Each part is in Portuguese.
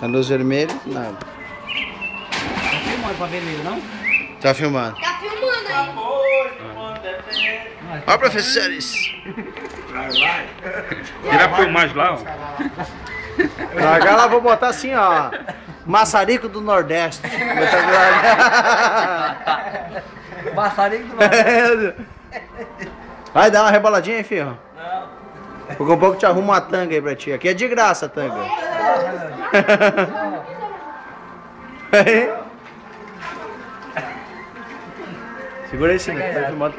A luz vermelha, nada. Tá filmando pra vermelho, não? Tá filmando. Tá filmando aí. Ó, professores. Tira a filmagem lá, ó. Agora eu vou botar assim, ó. Maçarico do Nordeste. Maçarico do Nordeste. Vai dar uma reboladinha aí, filho. Pouco a pouco te arruma uma tanga aí pra ti. Aqui é de graça a tanga. Segura aí, Cine.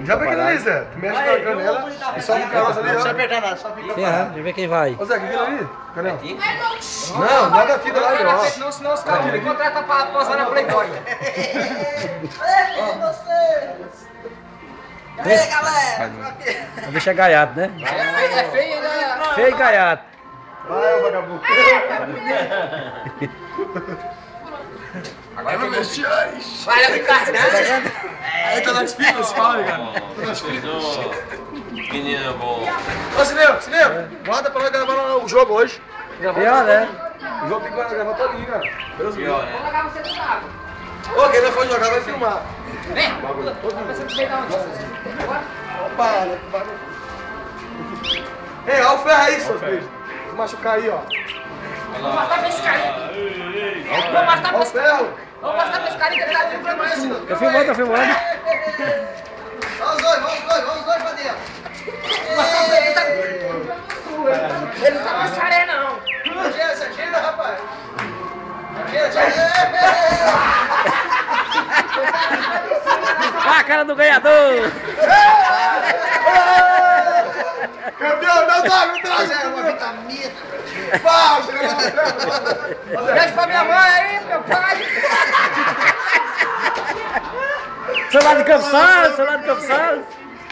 Já pegou ali, Zé. Tu mexe na canela e só no caroço ali, ó. Não apertar nada, só fica. Deixa eu ver quem vai. Ô, Zé, o que é ali? Canela. Não, nada aqui do lado, ó. Senão os caras me contratam pra posar na Playboy. E aí, galera? O bicho é gaiato, né? É feio ainda. Feio e gaiato. Vai, ô vagabundo. Agora Vai, bestiais. vai, Ricardo. Aí tá nas fitas, fala, cara. Tá nas fitas. Menino bom. Ô, Cineu, guarda pra nós gravar o jogo hoje. Pior, né? O jogo tem que gravar todinho, cara. Deus me livre. Vou largar você do lado. Ô, quem não for jogar vai filmar. Vem. Você veio da onde? Agora? Opa, né? Ei, olha o ferro aí, seus bichos. Vou machucar aí, ó. Vou matar pra esse cara. Vou matar pra Olha o esse cara. ferro. Vou matar pra esse cara que ele tá vindo pra nós. Tô filmando, tô filmando. Vamos dois pra dentro. Ele não tá mais caré, não. Tira, rapaz. Ah, a cara do ganhador! Campeão, não dá, não traz. É uma vitamina. Beijo pra minha mãe aí, meu pai. Seu lado de Campos Salles, seu lado de Campos Salles.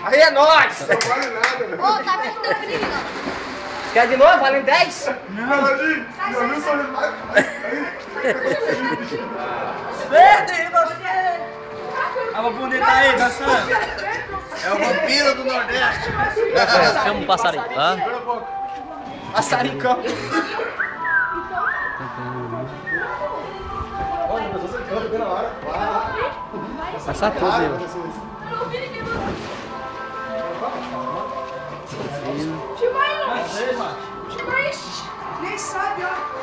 Aí é nóis. Não vale nada, velho. Ô, tá vendo da briga? Quer de novo? Valendo 10? Caladinho, já viu só demais? Verde, você. Tava bonita aí, Cassandra. É o vampiro do Nordeste. Chama um passarinho. Hã? Passaricão. Olha, mas você quer ver na hora. Passar tudo, viu? Filma aí, filma aí. Nem sabe, ó.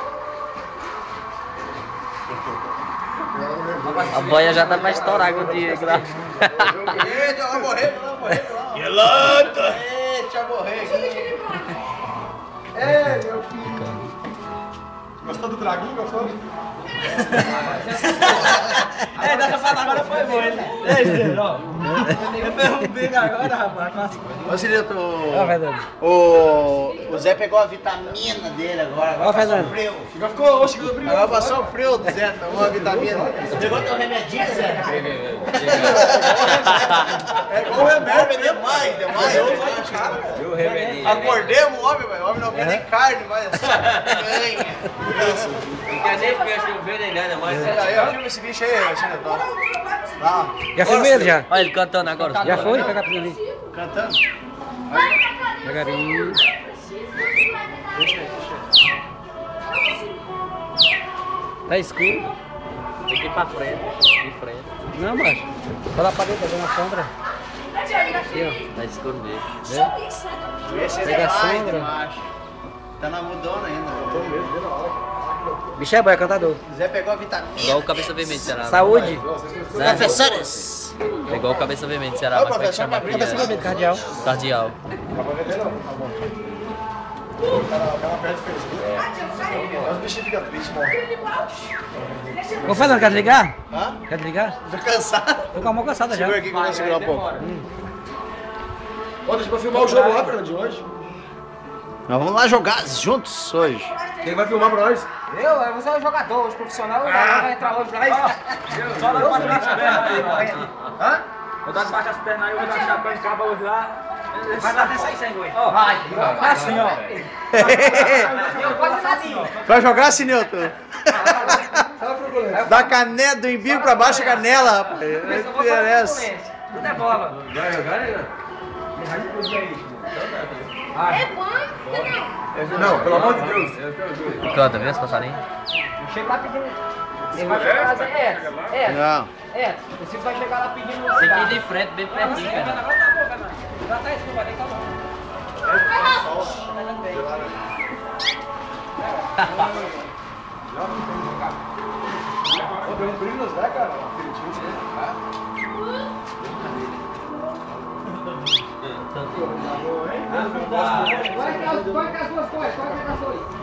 A boia já tá pra estourar com o dia. Eita, vai morrer. Gelada! Eita, vai morrer. É, meu filho. Gostou do draguinho? Gostou? É, dessa fada agora foi bom, ele. Eu derrubei agora, rapaz. Ô, Cirilo, Ó, Fernando. o Zé pegou a vitamina dele agora. Ó, Fernando. Frio. Já ficou, hoje ficou brilhando. Agora passou o frio do Zé, tomou a vitamina. Pegou teu remedinho, Zé? É igual o remédio. Demais. Viu o remedinho? Acordemos o homem, velho. O homem não quer nem carne, mas só ganha. Não quer nem ficar chovendo nem nada mais. Aí, ó, filma esse bicho aí, Cirilo. Tá. Já filmei ele já. Olha ele cantando agora. Já foi? Pega pra ali. Cantando. Devagarinho. Tá escuro. Tem que ir pra frente. De frente. Não, macho. Vai lá pra dentro, tá na sombra. Aqui, ó. Tá escuro mesmo. Vê se ele Pega a vai, sombra. macho. Tá na mudona ainda. Bicho é bom, é cantador. O Zé pegou a vitamina. Igual o Cabeça Vermelha de Ceará. Saúde. Né? Professores. É igual o Cabeça Vermelha de Ceará. Ô, Mas como é que professor, chama? tá Cabeça Aqui, vermelha, cardeal. Cardial. O cara perde feliz. Os bichinhos ficam tristes, mano. Ô, Fernando, quer desligar? Hã? Quer desligar? Tô cansado. Tô com a mão cansada já. Segura aqui que eu vou segurar um pouco. Ó, deixa pra filmar o jogo lá, Fernando, de hoje. Nós vamos lá jogar juntos hoje. Quem vai filmar pra nós? Você é um jogador, hoje profissional, vai entrar hoje lá e... Só dá debaixo das pernas aí, Hã? Vou dar debaixo das pernas aí, eu vou dar chapéu de cabo hoje lá. Vai dar até sair sem goi. Vai, assim, ó. Vai jogar, Sinilton? Da canela, do embigo pra baixo a canela, rapaz. Não interessa. Tudo é bola. É bom. Não, pelo amor de Deus. Canta, vê esse passarinho? Chega lá pedindo. Ele vai chegar lá e dizer, Não. você vai chegar lá pedindo Esse aqui de frente, bem pertinho, cara. Já tá isso, não vai nem calma. Deu um brilho nos velhos, cara. Vai que as duas coisas, vai que as duas.